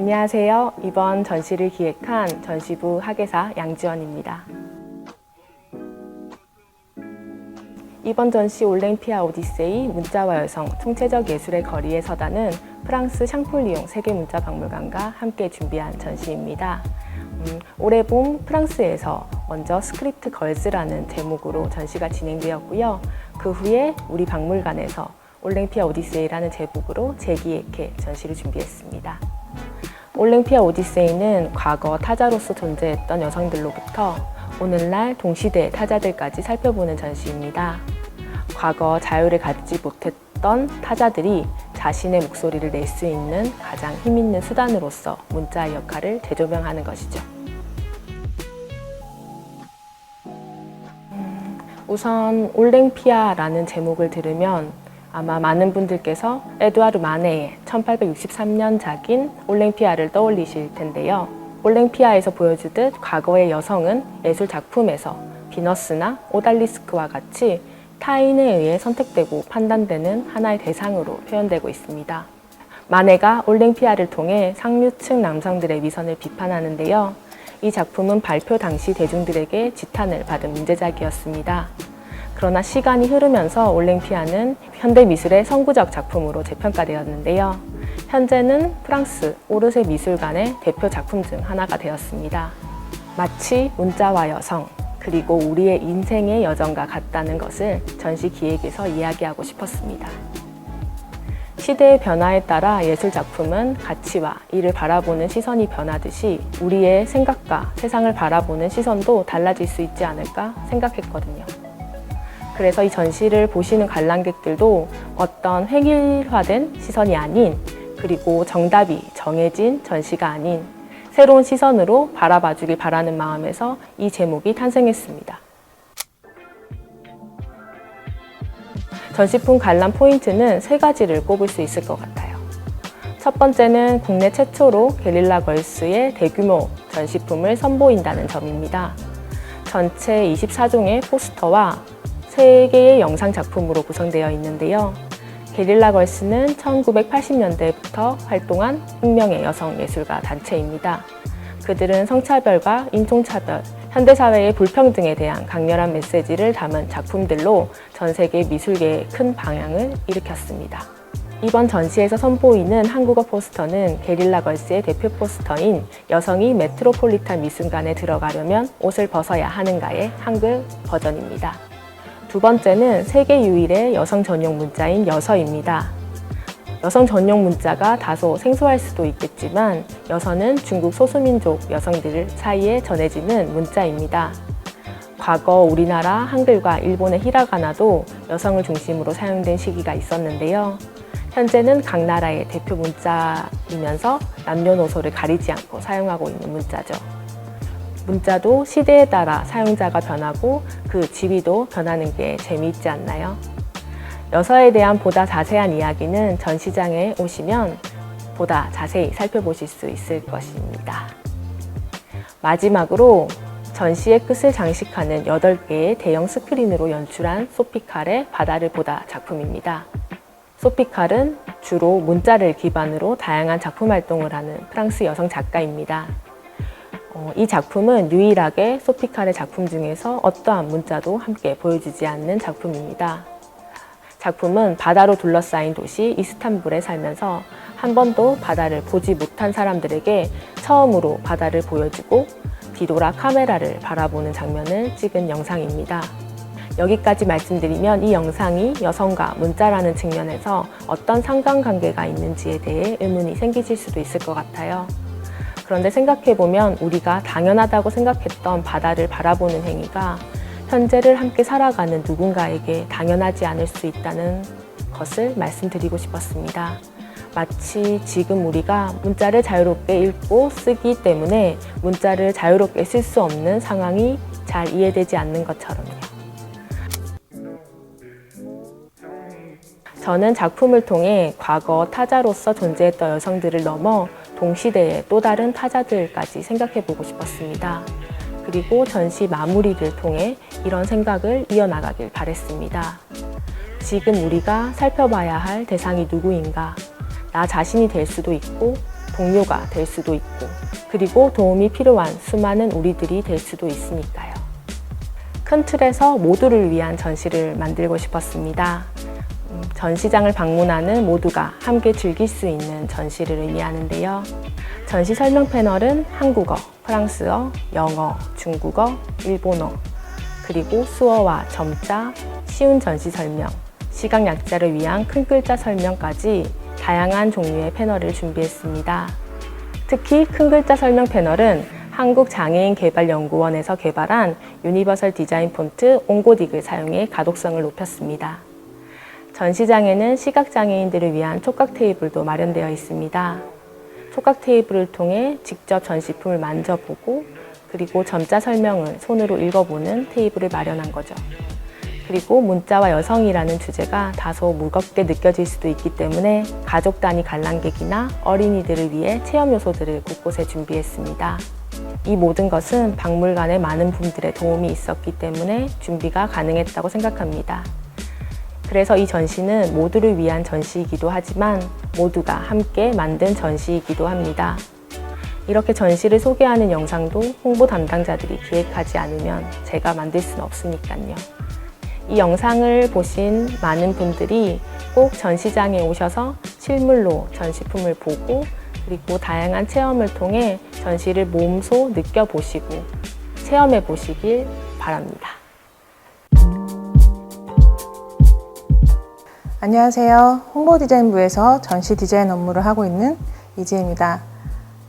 안녕하세요. 이번 전시를 기획한 전시부 학예사 양지원입니다. 이번 전시 올랭피아 오디세이 문자와 여성 총체적 예술의 거리에 서다는 프랑스 샹폴리옹 세계문자박물관과 함께 준비한 전시입니다. 올해 봄 프랑스에서 먼저 스크립트 걸즈라는 제목으로 전시가 진행되었고요. 그 후에 우리 박물관에서 올랭피아 오디세이라는 제목으로 재기획해 전시를 준비했습니다. 올랭피아 오디세이는 과거 타자로서 존재했던 여성들로부터 오늘날 동시대 타자들까지 살펴보는 전시입니다. 과거 자유를 갖지 못했던 타자들이 자신의 목소리를 낼 수 있는 가장 힘있는 수단으로서 문자의 역할을 재조명하는 것이죠. 우선 올랭피아라는 제목을 들으면 아마 많은 분들께서 에두아르 마네의 1863년작인 올랭피아를 떠올리실 텐데요. 올랭피아에서 보여주듯 과거의 여성은 예술 작품에서 비너스나 오달리스크와 같이 타인에 의해 선택되고 판단되는 하나의 대상으로 표현되고 있습니다. 마네가 올랭피아를 통해 상류층 남성들의 미선을 비판하는데요. 이 작품은 발표 당시 대중들에게 지탄을 받은 문제작이었습니다. 그러나 시간이 흐르면서 올랭피아는 현대미술의 선구적 작품으로 재평가되었는데요. 현재는 프랑스 오르세 미술관의 대표 작품 중 하나가 되었습니다. 마치 문자와 여성, 그리고 우리의 인생의 여정과 같다는 것을 전시 기획에서 이야기하고 싶었습니다. 시대의 변화에 따라 예술 작품은 가치와 이를 바라보는 시선이 변하듯이 우리의 생각과 세상을 바라보는 시선도 달라질 수 있지 않을까 생각했거든요. 그래서 이 전시를 보시는 관람객들도 어떤 획일화된 시선이 아닌, 그리고 정답이 정해진 전시가 아닌 새로운 시선으로 바라봐주길 바라는 마음에서 이 제목이 탄생했습니다. 전시품 관람 포인트는 3가지를 꼽을 수 있을 것 같아요. 첫 번째는 국내 최초로 게릴라 걸스의 대규모 전시품을 선보인다는 점입니다. 전체 24종의 포스터와 3개의 영상 작품으로 구성되어 있는데요. 게릴라 걸스는 1980년대부터 활동한 익명의 여성 예술가 단체입니다. 그들은 성차별과 인종차별, 현대사회의 불평등에 대한 강렬한 메시지를 담은 작품들로 전 세계 미술계에 큰 방향을 일으켰습니다. 이번 전시에서 선보이는 한국어 포스터는 게릴라 걸스의 대표 포스터인 여성이 메트로폴리탄 미술관에 들어가려면 옷을 벗어야 하는가의 한글 버전입니다. 두 번째는 세계 유일의 여성 전용 문자인 여서입니다. 여성 전용 문자가 다소 생소할 수도 있겠지만 여서는 중국 소수민족 여성들 사이에 전해지는 문자입니다. 과거 우리나라 한글과 일본의 히라가나도 여성을 중심으로 사용된 시기가 있었는데요. 현재는 각 나라의 대표 문자이면서 남녀노소를 가리지 않고 사용하고 있는 문자죠. 문자도 시대에 따라 사용자가 변하고 그 지위도 변하는 게 재미있지 않나요? 여서에 대한 보다 자세한 이야기는 전시장에 오시면 보다 자세히 살펴보실 수 있을 것입니다. 마지막으로 전시의 끝을 장식하는 8개의 대형 스크린으로 연출한 소피칼의 바다를 보다 작품입니다. 소피칼은 주로 문자를 기반으로 다양한 작품 활동을 하는 프랑스 여성 작가입니다. 이 작품은 유일하게 소피칼의 작품 중에서 어떠한 문자도 함께 보여주지 않는 작품입니다. 작품은 바다로 둘러싸인 도시 이스탄불에 살면서 한 번도 바다를 보지 못한 사람들에게 처음으로 바다를 보여주고 뒤돌아 카메라를 바라보는 장면을 찍은 영상입니다. 여기까지 말씀드리면 이 영상이 여성과 문자라는 측면에서 어떤 상관관계가 있는지에 대해 의문이 생기실 수도 있을 것 같아요. 그런데 생각해보면 우리가 당연하다고 생각했던 바다를 바라보는 행위가 현재를 함께 살아가는 누군가에게 당연하지 않을 수 있다는 것을 말씀드리고 싶었습니다. 마치 지금 우리가 문자를 자유롭게 읽고 쓰기 때문에 문자를 자유롭게 쓸 수 없는 상황이 잘 이해되지 않는 것처럼요. 저는 작품을 통해 과거 타자로서 존재했던 여성들을 넘어 동시대의 또 다른 타자들까지 생각해보고 싶었습니다. 그리고 전시 마무리를 통해 이런 생각을 이어나가길 바랬습니다. 지금 우리가 살펴봐야 할 대상이 누구인가? 나 자신이 될 수도 있고 동료가 될 수도 있고, 그리고 도움이 필요한 수많은 우리들이 될 수도 있으니까요. 큰 틀에서 모두를 위한 전시를 만들고 싶었습니다. 전시장을 방문하는 모두가 함께 즐길 수 있는 전시를 의미하는데요. 전시 설명 패널은 한국어, 프랑스어, 영어, 중국어, 일본어, 그리고 수어와 점자, 쉬운 전시 설명, 시각약자를 위한 큰 글자 설명까지 다양한 종류의 패널을 준비했습니다. 특히 큰 글자 설명 패널은 한국장애인개발연구원에서 개발한 유니버설 디자인 폰트 옹고딕을 사용해 가독성을 높였습니다. 전시장에는 시각장애인들을 위한 촉각 테이블도 마련되어 있습니다. 촉각 테이블을 통해 직접 전시품을 만져보고, 그리고 점자 설명을 손으로 읽어보는 테이블을 마련한 거죠. 그리고 문자와 여성이라는 주제가 다소 무겁게 느껴질 수도 있기 때문에 가족 단위 관람객이나 어린이들을 위해 체험 요소들을 곳곳에 준비했습니다. 이 모든 것은 박물관의 많은 분들의 도움이 있었기 때문에 준비가 가능했다고 생각합니다. 그래서 이 전시는 모두를 위한 전시이기도 하지만 모두가 함께 만든 전시이기도 합니다. 이렇게 전시를 소개하는 영상도 홍보 담당자들이 기획하지 않으면 제가 만들 수는 없으니까요. 이 영상을 보신 많은 분들이 꼭 전시장에 오셔서 실물로 전시품을 보고, 그리고 다양한 체험을 통해 전시를 몸소 느껴보시고 체험해 보시길 바랍니다. 안녕하세요. 홍보디자인부에서 전시 디자인 업무를 하고 있는 이지혜입니다.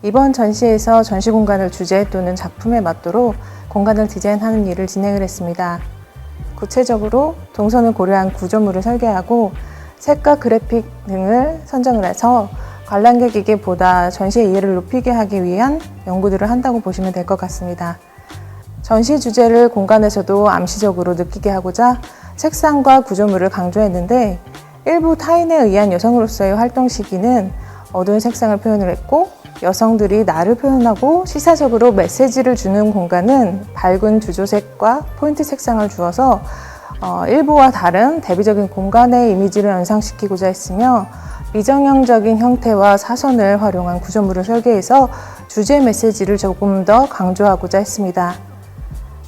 이번 전시에서 전시 공간을 주제 또는 작품에 맞도록 공간을 디자인하는 일을 진행을 했습니다. 구체적으로 동선을 고려한 구조물을 설계하고 색과 그래픽 등을 선정을 해서 관람객에게 보다 전시의 이해를 높이게 하기 위한 연구들을 한다고 보시면 될 것 같습니다. 전시 주제를 공간에서도 암시적으로 느끼게 하고자 색상과 구조물을 강조했는데, 일부 타인에 의한 여성으로서의 활동 시기는 어두운 색상을 표현을 했고, 여성들이 나를 표현하고 시사적으로 메시지를 주는 공간은 밝은 주조색과 포인트 색상을 주어서 일부와 다른 대비적인 공간의 이미지를 연상시키고자 했으며, 미정형적인 형태와 사선을 활용한 구조물을 설계해서 주제 메시지를 조금 더 강조하고자 했습니다.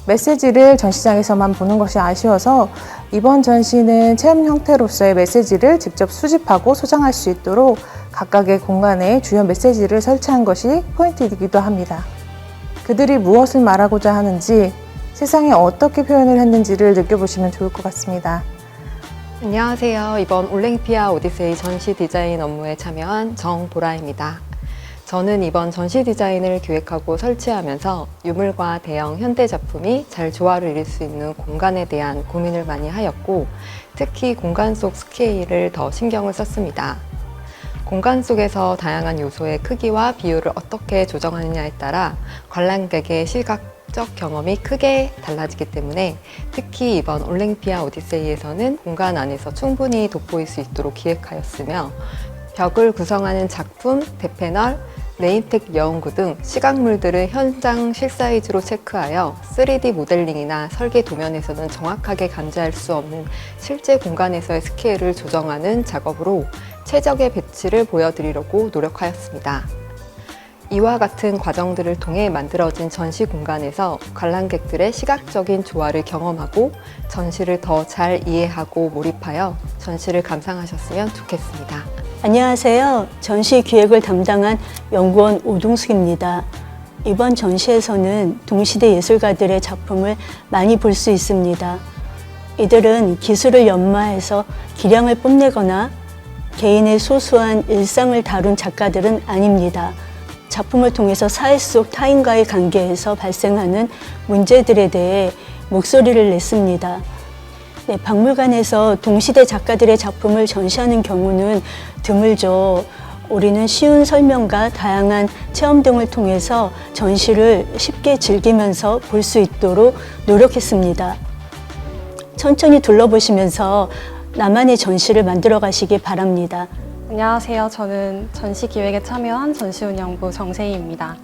메시지를 전시장에서만 보는 것이 아쉬워서 이번 전시는 체험 형태로서의 메시지를 직접 수집하고 소장할 수 있도록 각각의 공간에 주요 메시지를 설치한 것이 포인트이기도 합니다. 그들이 무엇을 말하고자 하는지, 세상에 어떻게 표현을 했는지를 느껴보시면 좋을 것 같습니다. 안녕하세요. 이번 올랭피아 오디세이 전시 디자인 업무에 참여한 정보라입니다. 저는 이번 전시 디자인을 기획하고 설치하면서 유물과 대형 현대 작품이 잘 조화를 이룰 수 있는 공간에 대한 고민을 많이 하였고, 특히 공간 속 스케일을 더 신경을 썼습니다. 공간 속에서 다양한 요소의 크기와 비율을 어떻게 조정하느냐에 따라 관람객의 시각적 경험이 크게 달라지기 때문에 특히 이번 올랭피아 오디세이에서는 공간 안에서 충분히 돋보일 수 있도록 기획하였으며, 벽을 구성하는 작품, 대패널, 네임택 여운구 등 시각물들을 현장 실사이즈로 체크하여 3D 모델링이나 설계 도면에서는 정확하게 감지할 수 없는 실제 공간에서의 스케일을 조정하는 작업으로 최적의 배치를 보여드리려고 노력하였습니다. 이와 같은 과정들을 통해 만들어진 전시 공간에서 관람객들의 시각적인 조화를 경험하고 전시를 더 잘 이해하고 몰입하여 전시를 감상하셨으면 좋겠습니다. 안녕하세요. 전시 기획을 담당한 연구원 오동숙입니다. 이번 전시에서는 동시대 예술가들의 작품을 많이 볼 수 있습니다. 이들은 기술을 연마해서 기량을 뽐내거나 개인의 소소한 일상을 다룬 작가들은 아닙니다. 작품을 통해서 사회 속 타인과의 관계에서 발생하는 문제들에 대해 목소리를 냈습니다. 네, 박물관에서 동시대 작가들의 작품을 전시하는 경우는 드물죠. 우리는 쉬운 설명과 다양한 체험 등을 통해서 전시를 쉽게 즐기면서 볼 수 있도록 노력했습니다. 천천히 둘러보시면서 나만의 전시를 만들어 가시기 바랍니다. 안녕하세요. 저는 전시 기획에 참여한 전시운영부 정세희입니다.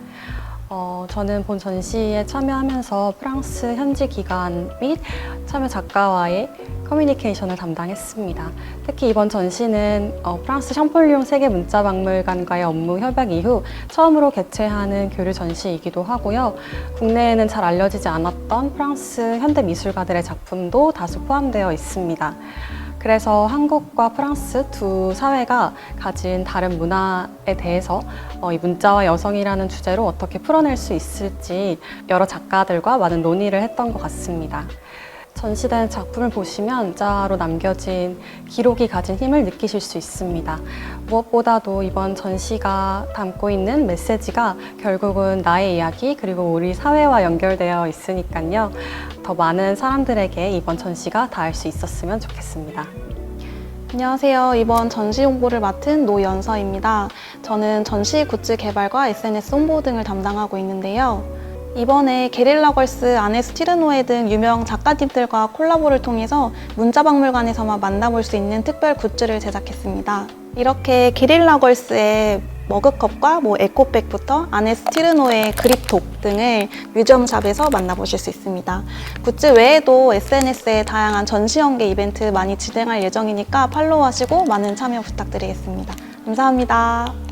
저는 본 전시에 참여하면서 프랑스 현지 기관 및 참여 작가와의 커뮤니케이션을 담당했습니다. 특히 이번 전시는 프랑스 샴폴리옹 세계문자박물관과의 업무 협약 이후 처음으로 개최하는 교류 전시이기도 하고요. 국내에는 잘 알려지지 않았던 프랑스 현대미술가들의 작품도 다수 포함되어 있습니다. 그래서 한국과 프랑스 두 사회가 가진 다른 문화에 대해서 이 문자와 여성이라는 주제로 어떻게 풀어낼 수 있을지 여러 작가들과 많은 논의를 했던 것 같습니다. 전시된 작품을 보시면 문자로 남겨진 기록이 가진 힘을 느끼실 수 있습니다. 무엇보다도 이번 전시가 담고 있는 메시지가 결국은 나의 이야기 그리고 우리 사회와 연결되어 있으니까요. 더 많은 사람들에게 이번 전시가 닿을 수 있었으면 좋겠습니다. 안녕하세요. 이번 전시 홍보를 맡은 노연서입니다. 저는 전시 굿즈 개발과 SNS 홍보 등을 담당하고 있는데요. 이번에 게릴라 걸스, 아네 스티르노에 등 유명 작가님들과 콜라보를 통해서 문자박물관에서만 만나볼 수 있는 특별 굿즈를 제작했습니다. 이렇게 게릴라 걸스의 머그컵과 에코백부터 아네 스티르노의 그립톡 등을 뮤지엄샵에서 만나보실 수 있습니다. 굿즈 외에도 SNS에 다양한 전시 연계 이벤트 많이 진행할 예정이니까 팔로우하시고 많은 참여 부탁드리겠습니다. 감사합니다.